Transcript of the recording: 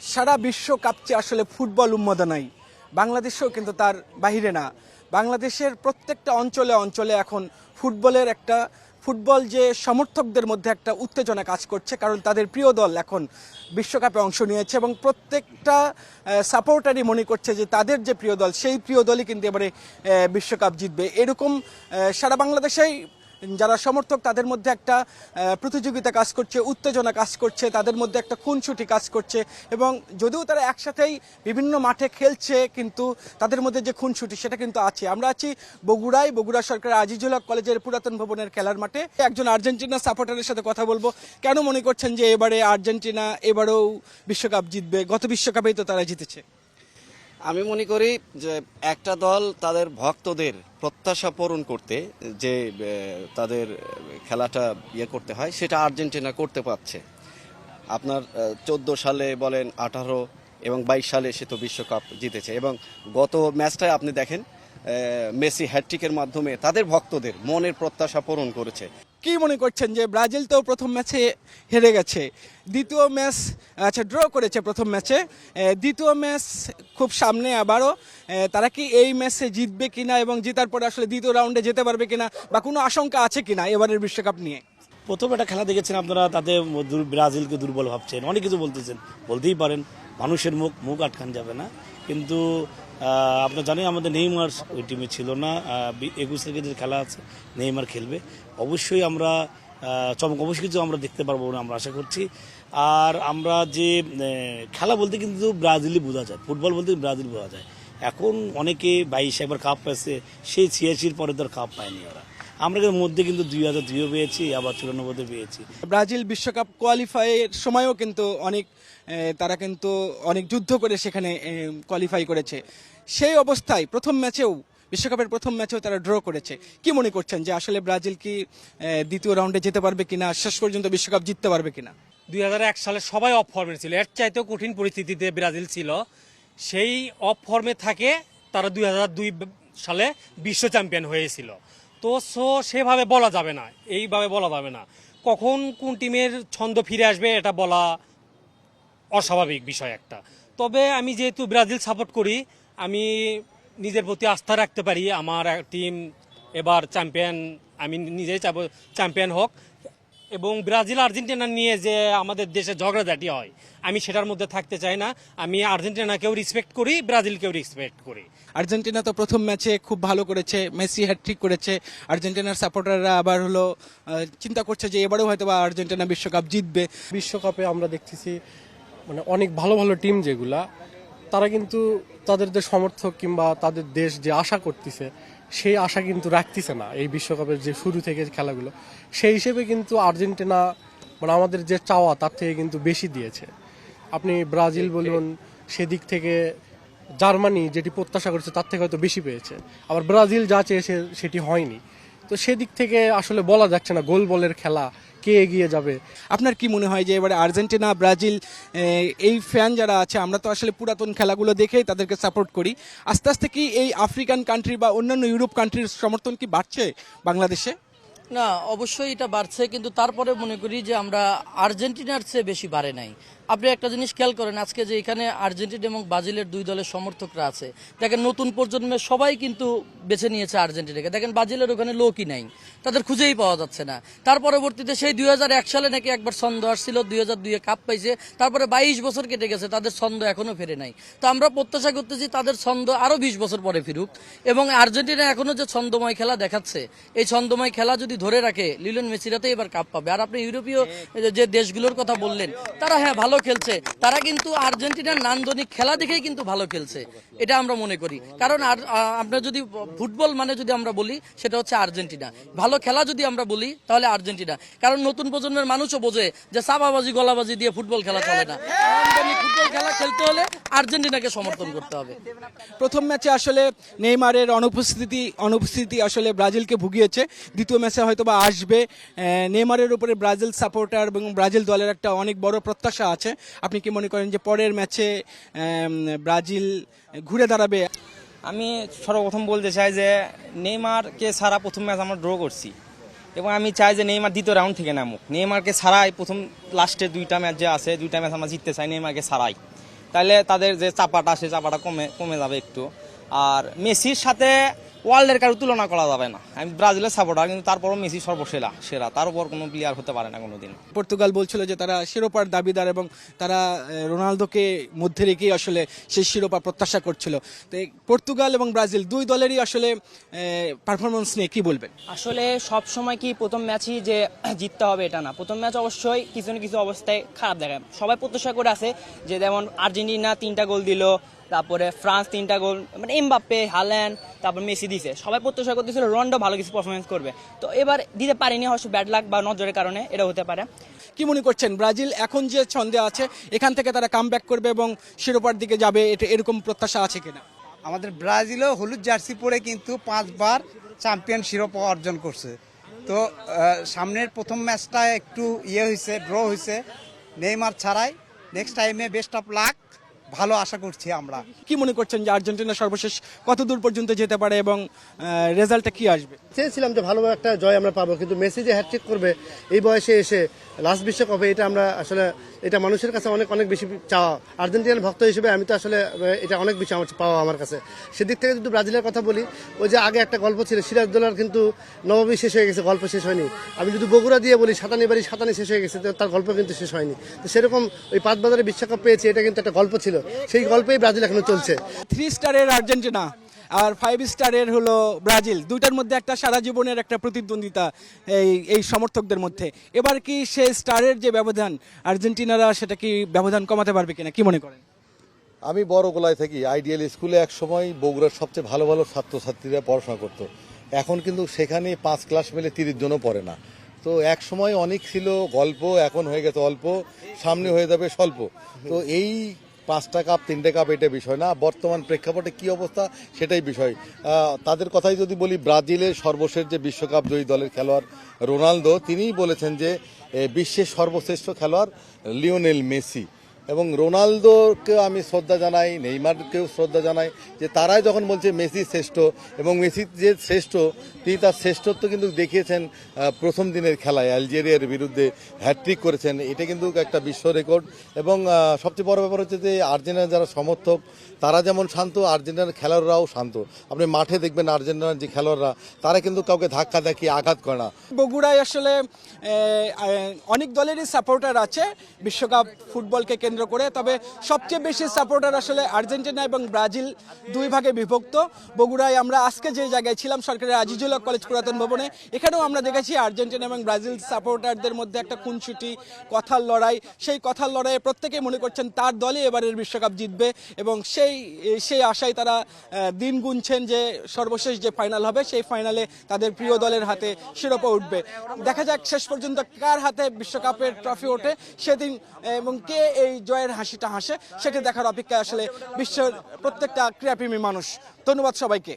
সারা বিশ্ব কাঁপছে আসলে ফুটবল উন্মাদনায়। বাংলাদেশেও কিন্তু তার বাহিরে না। বাংলাদেশের প্রত্যেকটা অঞ্চলে অঞ্চলে এখন ফুটবল যে সমর্থকদের মধ্যে একটা উত্তেজনা কাজ করছে, কারণ তাদের প্রিয় দল এখন বিশ্বকাপে অংশ নিয়েছে এবং প্রত্যেকটা সাপোর্টারই মনে করছে যে তাদের যে প্রিয় দল সেই প্রিয় দলই কিন্তু এবারে বিশ্বকাপ জিতবে। এরকম সারা বাংলাদেশেই যারা সমর্থক তাদের মধ্যে একটা প্রতিযোগিতা কাজ করছে, উত্তেজনা কাজ করছে, তাদের মধ্যে একটা খুনসুটি কাজ করছে এবং যদিও তারা একসাথেই বিভিন্ন মাঠে খেলছে কিন্তু তাদের মধ্যে যে খুনসুটি সেটা কিন্তু আছে। আমরা আছি বগুড়া সরকারি আজিজুল হক কলেজের পুরাতন ভবনের খেলার মাঠে। একজন আর্জেন্টিনা সাপোর্টারের সাথে কথা বলবো। কেন মনে করছেন যে এবারে আর্জেন্টিনা এবারেও বিশ্বকাপ জিতবে? গত বিশ্বকাপেই তো তারা জিতেছে। আমি মনে করি যে একটা দল তাদের ভক্তদের প্রত্যাশা পূরণ করতে যে তাদের খেলাটা করতে হয় সেটা আর্জেন্টিনা করতে পারছে। আপনার 14 সালে বলেন, 18 এবং 22 সালে সে তো বিশ্বকাপ জিতেছে এবং গত ম্যাচটায় আপনি দেখেন মেসি হ্যাটট্রিকের মাধ্যমে তাদের ভক্তদের মনের প্রত্যাশা পূরণ করেছে। কি মনে করছেন যে ব্রাজিল তো প্রথম ম্যাচে হেরে গেছে, দ্বিতীয় ম্যাচ ড্র করেছে প্রথম ম্যাচে, দ্বিতীয় ম্যাচ খুব সামনে আবারও, তারা কি এই ম্যাচে জিতবে কিনা এবং জেতার পরে আসলে দ্বিতীয় রাউন্ডে যেতে পারবে কিনা বা কোনো আশঙ্কা আছে কিনা এবারের বিশ্বকাপ নিয়ে? প্রথম একটা খেলা দেখেছেন আপনারা, তাতে ব্রাজিলকে দুর্বল ভাবছেন, অনেক কিছু বলতেছেন, বলতেই পারেন, মানুষের মুখ আটকান যাবে না। কিন্তু আপনারা জানেন আমাদের নেইমার ওই টিমে ছিল না। 21 তারিখে যে খেলা আছে নেইমার খেলবে। অবশ্যই আমরা অবশ্যই কিছু আমরা দেখতে পারবো না, আমরা আশা করছি। আর আমরা যে খেলা বলতে কিন্তু ব্রাজিলই বোঝা যায়, ফুটবল বলতে ব্রাজিল বোঝা যায়। এখন অনেকে 22 একবার কাপ পেয়েছে, সেই 86 পরে তো কাপ পায়নি ওরা। আমরা মধ্যে কিন্তু 2002 পেয়েছি, আবার 94 পেয়েছি। ব্রাজিল বিশ্বকাপ কোয়ালিফাইয়ের সময়ও কিন্তু তারা কিন্তু অনেক যুদ্ধ করে সেখানে কোয়ালিফাই করেছে। সেই অবস্থায় বিশ্বকাপের প্রথম ম্যাচেও তারা ড্র করেছে। কি মনে করছেন যে আসলে ব্রাজিল কি দ্বিতীয় রাউন্ডে যেতে পারবে কিনা, শেষ পর্যন্ত বিশ্বকাপ জিততে পারবে কিনা? 2001 সালে সবাই অফ ফর্মে ছিল, এর চাইতেও কঠিন পরিস্থিতিতে ব্রাজিল ছিল। সেই অফ ফর্মে থাকে তারা 2002 সালে বিশ্ব চ্যাম্পিয়ন হয়েছিল। তো সেভাবে বলা যাবে না, এইভাবে বলা যাবে না। কখন কোন টিমের ছন্দ ফিরে আসবে এটা বলা অস্বাভাবিক বিষয় একটা। তবে আমি যেহেতু ব্রাজিল সাপোর্ট করি, আমি নিজের প্রতি আস্থা রাখতে পারি আমার টিম এবার চ্যাম্পিয়ন, আমি নিজেই চাবো চ্যাম্পিয়ন হোক। এবং ব্রাজিল আর্জেন্টিনা নিয়ে যে আমাদের দেশে ঝগড়াঝাটি হয়, আমি সেটার মধ্যে থাকতে চাই না। আমি আর্জেন্টিনাকেও রেসপেক্ট করি, ব্রাজিলকেও রেসপেক্ট করি। আর্জেন্টিনা তো প্রথম ম্যাচে খুব ভালো করেছে, মেসি হ্যাটট্রিক করেছে। আর্জেন্টিনার সাপোর্টাররা আবার চিন্তা করছে যে এবারেও হয়তো বা আর্জেন্টিনা বিশ্বকাপ জিতবে। বিশ্বকাপে আমরা দেখতেছি মানে অনেক ভালো ভালো টিম যেগুলা, তারা কিন্তু তাদের যে সমর্থক কিংবা তাদের দেশ যে আশা করতেছে সেই আশা কিন্তু রাখতেছে না। এই বিশ্বকাপের যে শুরু থেকে খেলাগুলো, সেই হিসেবে কিন্তু আর্জেন্টিনা মানে আমাদের যে চাওয়া তার থেকে কিন্তু বেশি দিয়েছে। আপনি ব্রাজিল বলুন, সেদিক থেকে জার্মানি যেটি প্রত্যাশা করেছে তার থেকে হয়তো বেশি পেয়েছে, আবার ব্রাজিল যা চেয়েছে সেটি হয়নি। তো সেদিক থেকে আসলে বলা যাচ্ছে না গোল বলের খেলা কে এগিয়ে যাবে। আপনার কি মনে হয় যে এবারে আর্জেন্টিনা ব্রাজিল, এই ফ্যান যারা আছে, আমরা তো আসলে পুরাতন খেলাগুলো দেখেই তাদেরকে সাপোর্ট করি, আস্তে আস্তে কি এই আফ্রিকান কান্ট্রি বা অন্যান্য ইউরোপ কান্ট্রির সমর্থন কি বাড়ছে বাংলাদেশে? না, অবশ্যই এটা বাড়ছে, কিন্তু তারপরে মনে করি যে আমরা আর্জেন্টিনার চেয়ে বেশি বাড়ে নাই। আপনি একটা জিনিস খেয়াল করেন, আজকে যে এখানে আর্জেন্টিনা এবং ব্রাজিলের দুই দলের সমর্থকরা আছে, দেখেন নতুন প্রজন্মের সবাই কিন্তু বেছে নিয়েছে আর্জেন্টিনাকে। দেখেন ব্রাজিলের ওখানে লোকই নাই, তাদের খুঁজেই পাওয়া যাচ্ছে না। তার পরবর্তীতে সেই 2001 সালে নাকি একবার ছন্দ আসছিল, 2002 কাপ পাইছে, তারপরে 22 বছর কেটে গেছে, তাদের ছন্দ এখনো ফেরে নাই। তো আমরা প্রত্যাশা করতেছি তাদের ছন্দ আরো 20 বছর পরে ফিরুক। এবং আর্জেন্টিনা এখনো যে ছন্দময় খেলা দেখাচ্ছে, এই ছন্দময় খেলা যদি ধরে রাখে, লিওনেল মেসিরা তো এবার কাপ পাবে। আর আপনি ইউরোপীয় যে দেশগুলোর কথা বললেন, তারা হ্যাঁ ভালো খেলছে, তারা কিন্তু আর্জেন্টিনার নান্দনিক খেলা দেখেই কিন্তু ভালো খেলছে, এটা আমরা মনে করি। কারণ আপনার যদি ফুটবল মানে যদি আমরা বলি সেটা হচ্ছে আর্জেন্টিনা, ভালো খেলা যদি আমরা বলি তাহলে আর্জেন্টিনা। কারণ নতুন প্রজন্মের মানুষও বোঝে যে চাপাবাজি গলাবাজি দিয়ে ফুটবল খেলা চলে না, ফুটবল খেলা খেলতে হলে আর্জেন্টিনাকে সমর্থন করতে হবে। প্রথম ম্যাচে আসলে নেইমারের অনুপস্থিতি আসলে ব্রাজিলকে ভুগিয়েছে, দ্বিতীয় ম্যাচে হয়তো বা আসবে। নেইমারের উপরে ব্রাজিল সাপোর্টার এবং ব্রাজিল দলের একটা অনেক বড় প্রত্যাশা আছে। আপনি কি মনে করেন যে পরের ম্যাচে ব্রাজিল ঘুরে দাঁড়াবে? আমি সর্বপ্রথম বলতে চাই যে নেইমারকে ছাড়া প্রথম ম্যাচ আমরা ড্র করছি, এবং আমি চাই যে নেইমার দ্বিতীয় রাউন্ড থেকে নামুক। নেইমারকে ছাড়াই প্রথম লাস্টের 2টা ম্যাচ যে আছে 2টা ম্যাচ আমরা জিততে চাই নেইমারকে ছাড়াই, তাহলে তাদের যে চাপাটা আছে চাপাটা কমে যাবে একটু। আর মেসির সাথে ওয়ার্ল্ডের কারো তুলনা করা যাবে না। আমি ব্রাজিলের সাপোর্টার, কিন্তু তারপরও মেসি সেরা, তার উপর কোনো প্লেয়ার হতে পারে না কোনোদিন। পর্তুগাল বলছিল যে তারা শিরোপার দাবিদার এবং তারা রোনালদোকে মধ্যে রেখেই আসলে সেই শিরোপা প্রত্যাশা করছিল। তো এই পর্তুগাল এবং ব্রাজিল দুই দলেরই আসলে পারফরমেন্স নিয়ে কি বলবেন? আসলে সব সময় কি প্রথম ম্যাচই যে জিততে হবে এটা না। প্রথম ম্যাচ অবশ্যই কিছু না কিছু অবস্থায় খারাপ দেখায়। সবাই প্রত্যাশা করে আছে যে যেমন আর্জেন্টিনা 3টা গোল দিল, তারপরে ফ্রান্স 3টা গোল, মানে এমবাপ্পে, হাল্যান্ড, তারপর মেসি দিছে। সবাই প্রত্যাশা করতেছিল রোনাল্ডো ভালো কিছু পারফরমেন্স করবে, তো এবার দিতে পারেনি, হয়তো ব্যাড লাক বা নজরের কারণে এটা হতে পারে। কি মনে করছেন ব্রাজিল এখন যে ছন্দে আছে এখান থেকে তারা কামব্যাক করবে এবং শিরোপার দিকে যাবে, এটা এরকম প্রত্যাশা আছে কিনা? আমাদের ব্রাজিলও হলুদ জার্সি পরে কিন্তু 5 বার চ্যাম্পিয়ন শিরোপা অর্জন করছে। তো সামনের প্রথম ম্যাচটা একটু হয়েছে, ড্র হয়েছে নেইমার ছাড়াই। নেক্সট টাইমে বেস্ট অফ লাক, ভালো আশা করছি আমরা। কি মনে করছেন যে আর্জেন্টিনা সর্বশেষ কত দূর পর্যন্ত যেতে পারে এবং রেজাল্টটা কি আসবে? চেয়েছিলাম যে ভালো একটা জয় আমরা পাবো, কিন্তু মেসি যে হ্যাটট্রিক করবে এই বয়সে এসে লাস্ট বিশ্বকাপে, এটা আমরা আসলে এটা মানুষের কাছে অনেক অনেক বেশি চাওয়া। আর্জেন্টিনার ভক্ত হিসেবে আমি তো আসলে এটা অনেক বেশি আমার পাওয়া আমার কাছে। সেদিক থেকে যদি ব্রাজিলের কথা বলি, ওই যে আগে একটা গল্প ছিল সিরাজদৌলার কিন্তু নবাবী শেষ হয়ে গেছে, গল্প শেষ হয়নি। আমি যদি বগুড়া দিয়ে বলি সাতানি বাড়ি সাতানি শেষ হয়ে গেছে, তো তার গল্প কিন্তু শেষ হয়নি। তো সেরকম ওই 5 বাজারে বিশ্বকাপ পেয়েছে, এটা কিন্তু একটা গল্প ছিল, সেই গল্পেই ব্রাজিল এখনো চলছে। 3 স্টারের আর্জেন্টিনা আর 5 স্টারের হলো ব্রাজিল, দুইটার মধ্যে একটা সারা জীবনের একটা প্রতিদ্বন্দ্বিতা এই সমর্থকদের মধ্যে। এবার কি সেই স্টারের যে ব্যবধান আর্জেন্টিনারা সেটা কি ব্যবধান কমাতে পারবে কিনা, কি মনে করেন? আমি বড় গোলায় থাকি, আইডিয়াল স্কুলে এক সময় বগুড়ার সবচেয়ে ভালো ভালো ছাত্রছাত্রীরা পড়াশোনা করতো। এখন কিন্তু সেখানে 5 ক্লাস মিলে 30 জনও পড়ে না। তো এক সময় অনেক ছিল গল্প, এখন হয়ে গেছে অল্প, সামনে হয়ে যাবে স্বল্প। তো এই 5টা কাপ 3টে কাপ এটা বিষয় না, বর্তমান প্রেক্ষাপটে কি অবস্থা সেটাই বিষয়। তাদের কথাই যদি বলি, ব্রাজিলের সর্বশেষ যে বিশ্বকাপ জয়ী দলের খেলোয়াড় রোনালদো, তিনিই বলেছেন যে বিশ্বের সর্বশ্রেষ্ঠ খেলোয়াড় লিওনেল মেসি। এবং রোনালদোকে আমি শ্রদ্ধা জানাই, নেইমারকেও শ্রদ্ধা জানাই, যে তারাই যখন বলছে মেসি শ্রেষ্ঠ, এবং মেসি যে শ্রেষ্ঠ তিনি তার শ্রেষ্ঠত্ব কিন্তু দেখিয়েছেন প্রথম দিনের খেলায় আলজেরিয়ার বিরুদ্ধে হ্যাটট্রিক করেছেন, এটা কিন্তু একটা বিশ্ব রেকর্ড। এবং সবচেয়ে বড় ব্যাপার হচ্ছে যে আর্জেন্টিনার যারা সমর্থক তারা যেমন শান্ত, আর্জেন্টিনার খেলোয়াড়রাও শান্ত। আপনি মাঠে দেখবেন আর্জেন্টিনার যে খেলোয়াড়রা তারা কিন্তু কাউকে ধাক্কা দেখিয়ে আঘাত করে না। বগুড়ায় আসলে অনেক দলেরই সাপোর্টার আছে বিশ্বকাপ ফুটবলকে কেন্দ্র করে, তবে সবচেয়ে বেশি সাপোর্টার আসলে আর্জেন্টিনা এবং ব্রাজিল দুই ভাগে বিভক্ত। বগুড়ায় আমরা আজকে যে জায়গায় ছিলাম সরকারি আজিজুল হক কলেজ পুরাতন ভবনে, এখানেও আমরা দেখেছি আর্জেন্টিনা এবং ব্রাজিল সাপোর্টারদের মধ্যে একটা খুনসুটি কথার লড়াই। সেই কথার লড়াইয়ে প্রত্যেকেই মনে করছেন তার দলই এবারের বিশ্বকাপ জিতবে এবং সেই আশায় তারা দিন গুনছেন যে সর্বশেষ যে ফাইনাল হবে সেই ফাইনালে তাদের প্রিয় দলের হাতে শিরোপা উঠবে। দেখা যাক শেষ পর্যন্ত কার হাতে বিশ্বকাপের ট্রফি ওঠে সেদিন, এবং কে এই জয়ের হাসিটা হাসে সেটা দেখার অপেক্ষায় আসলে বিশ্বের প্রত্যেকটা ক্রীড়াপ্রেমী মানুষ। ধন্যবাদ সবাইকে।